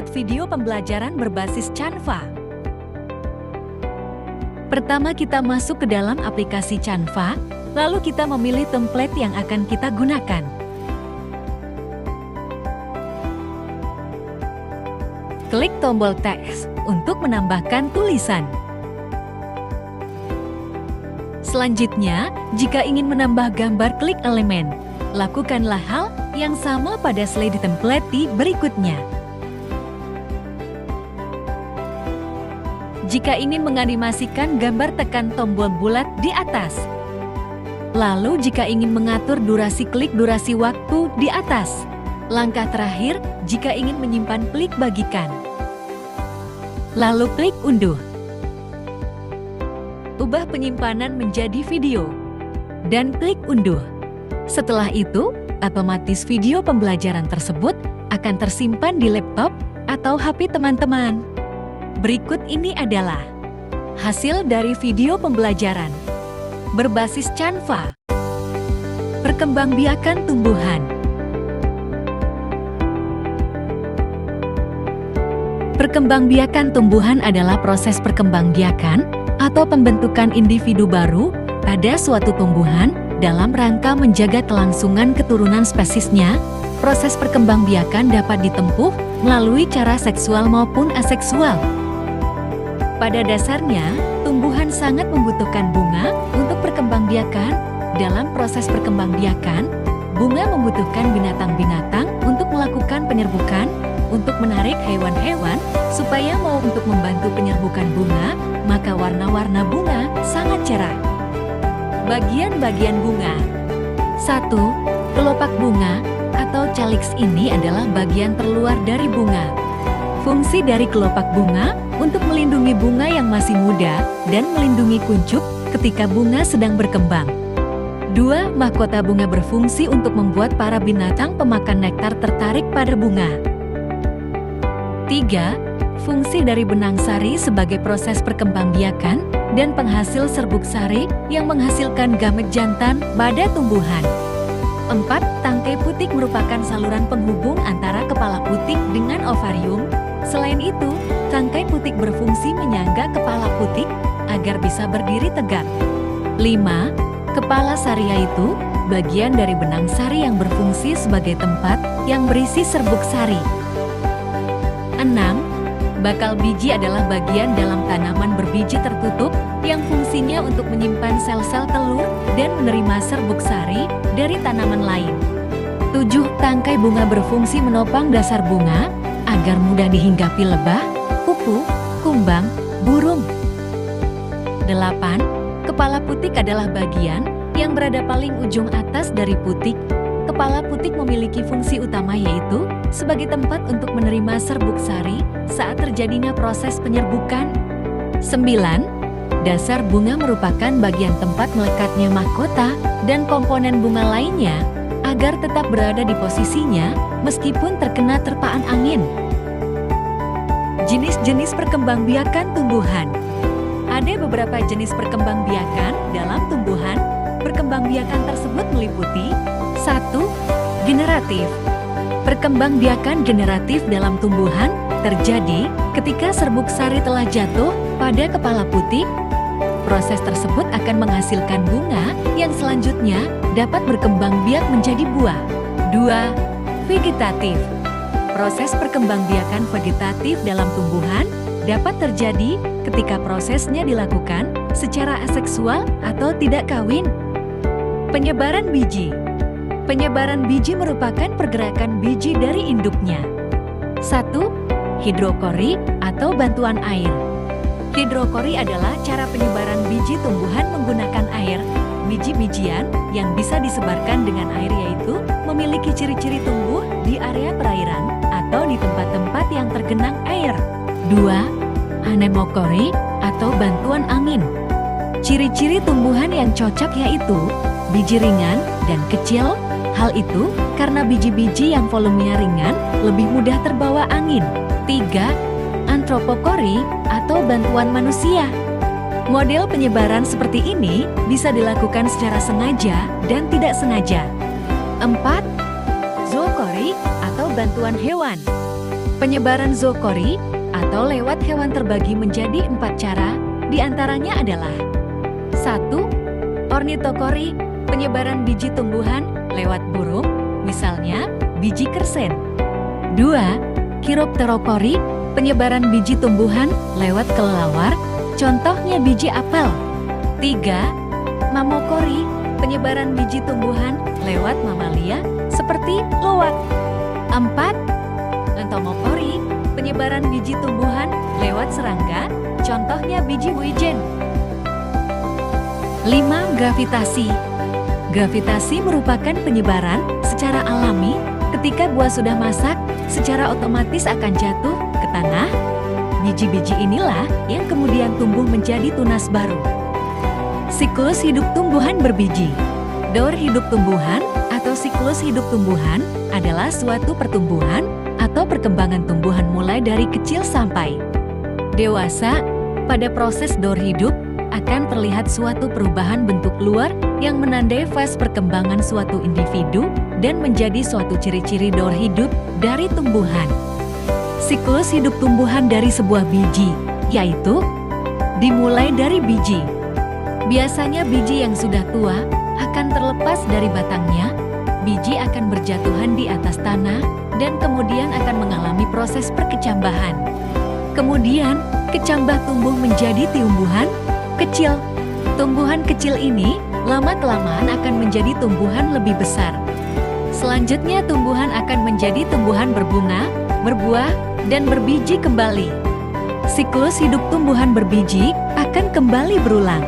membuat video pembelajaran berbasis Canva. Pertama kita masuk ke dalam aplikasi Canva, lalu kita memilih template yang akan kita gunakan. Klik tombol teks untuk menambahkan tulisan. Selanjutnya, jika ingin menambah gambar, klik elemen. Lakukanlah hal yang sama pada slide template di berikutnya. Jika ingin menganimasikan gambar, tekan tombol bulat di atas. Lalu jika ingin mengatur durasi, klik durasi waktu di atas. Langkah terakhir, jika ingin menyimpan, klik bagikan. Lalu klik unduh. Ubah penyimpanan menjadi video. Dan klik unduh. Setelah itu, otomatis video pembelajaran tersebut akan tersimpan di laptop atau HP teman-teman. Berikut ini adalah hasil dari video pembelajaran berbasis Canva. Perkembangbiakan tumbuhan. Perkembangbiakan tumbuhan adalah proses perkembangbiakan atau pembentukan individu baru pada suatu tumbuhan dalam rangka menjaga kelangsungan keturunan spesiesnya. Proses perkembangbiakan dapat ditempuh melalui cara seksual maupun aseksual. Pada dasarnya, tumbuhan sangat membutuhkan bunga untuk perkembangbiakan. Dalam proses perkembangbiakan, bunga membutuhkan binatang-binatang untuk melakukan penyerbukan, untuk menarik hewan-hewan supaya mau untuk membantu penyerbukan bunga, maka warna-warna bunga sangat cerah. Bagian-bagian bunga. 1. Kelopak bunga atau calyx ini adalah bagian terluar dari bunga. Fungsi dari kelopak bunga untuk melindungi bunga yang masih muda dan melindungi kuncup ketika bunga sedang berkembang. 2. Mahkota bunga berfungsi untuk membuat para binatang pemakan nektar tertarik pada bunga. 3. Fungsi dari benang sari sebagai proses perkembangbiakan dan penghasil serbuk sari yang menghasilkan gamet jantan pada tumbuhan. 4. Tangkai putik merupakan saluran penghubung antara kepala putik dengan ovarium. Selain itu, tangkai putik berfungsi menyangga kepala putik agar bisa berdiri tegak. 5. Kepala sari yaitu bagian dari benang sari yang berfungsi sebagai tempat yang berisi serbuk sari. 6. Bakal biji adalah bagian dalam tanaman berbiji tertutup yang fungsinya untuk menyimpan sel-sel telur dan menerima serbuk sari dari tanaman lain. 7. Tangkai bunga berfungsi menopang dasar bunga agar mudah dihinggapi lebah, kupu, kumbang, burung. 8. Kepala putik adalah bagian yang berada paling ujung atas dari putik. Kepala putik memiliki fungsi utama yaitu sebagai tempat untuk menerima serbuk sari saat terjadinya proses penyerbukan. 9. Dasar bunga merupakan bagian tempat melekatnya mahkota dan komponen bunga lainnya agar tetap berada di posisinya meskipun terkena terpaan angin. Jenis-jenis perkembangbiakan tumbuhan. Ada beberapa jenis perkembangbiakan dalam tumbuhan. Perkembangbiakan tersebut meliputi 1. Generatif. Perkembangbiakan generatif dalam tumbuhan terjadi ketika serbuk sari telah jatuh pada kepala putik. Proses tersebut akan menghasilkan bunga yang selanjutnya dapat berkembang biak menjadi buah. 2. Vegetatif. Proses perkembangbiakan vegetatif dalam tumbuhan dapat terjadi ketika prosesnya dilakukan secara aseksual atau tidak kawin. Penyebaran biji. Penyebaran biji merupakan pergerakan biji dari induknya. 1. Hidrokori atau bantuan air. Hidrokori adalah cara penyebaran biji tumbuhan menggunakan air. Biji-bijian yang bisa disebarkan dengan air yaitu memiliki ciri-ciri tumbuh di area perairan atau di tempat-tempat yang tergenang air. 2. Anemokori atau bantuan angin. Ciri-ciri tumbuhan yang cocok yaitu biji ringan dan kecil. Hal itu karena biji-biji yang volumenya ringan lebih mudah terbawa angin. 3. Antropokori atau bantuan manusia. Model penyebaran seperti ini bisa dilakukan secara sengaja dan tidak sengaja. 4. Zookori atau bantuan hewan. Penyebaran zookori atau lewat hewan terbagi menjadi 4 cara, diantaranya adalah 1. Ornitokori, penyebaran biji tumbuhan lewat burung, misalnya biji kersen. 2. Chiropterokori, penyebaran biji tumbuhan lewat kelelawar, contohnya biji apel. 3. Mamokori, penyebaran biji tumbuhan lewat mamalia seperti luwak. 4. Entomopori, penyebaran biji tumbuhan lewat serangga, contohnya biji wijen. 5. Gravitasi. Gravitasi merupakan penyebaran secara alami ketika buah sudah masak, secara otomatis akan jatuh ke tanah. Biji-biji inilah yang kemudian tumbuh menjadi tunas baru. Siklus hidup tumbuhan berbiji. Daur hidup tumbuhan atau siklus hidup tumbuhan adalah suatu pertumbuhan atau perkembangan tumbuhan mulai dari kecil sampai dewasa. Pada proses daur hidup akan terlihat suatu perubahan bentuk luar yang menandai fase perkembangan suatu individu dan menjadi suatu ciri-ciri daur hidup dari tumbuhan. Siklus hidup tumbuhan dari sebuah biji, yaitu dimulai dari biji. Biasanya biji yang sudah tua akan terlepas dari batangnya, biji akan berjatuhan di atas tanah, dan kemudian akan mengalami proses perkecambahan. Kemudian, kecambah tumbuh menjadi tumbuhan kecil. Tumbuhan kecil ini lama-kelamaan akan menjadi tumbuhan lebih besar. Selanjutnya tumbuhan akan menjadi tumbuhan berbunga, berbuah, dan berbiji kembali. Siklus hidup tumbuhan berbiji akan kembali berulang.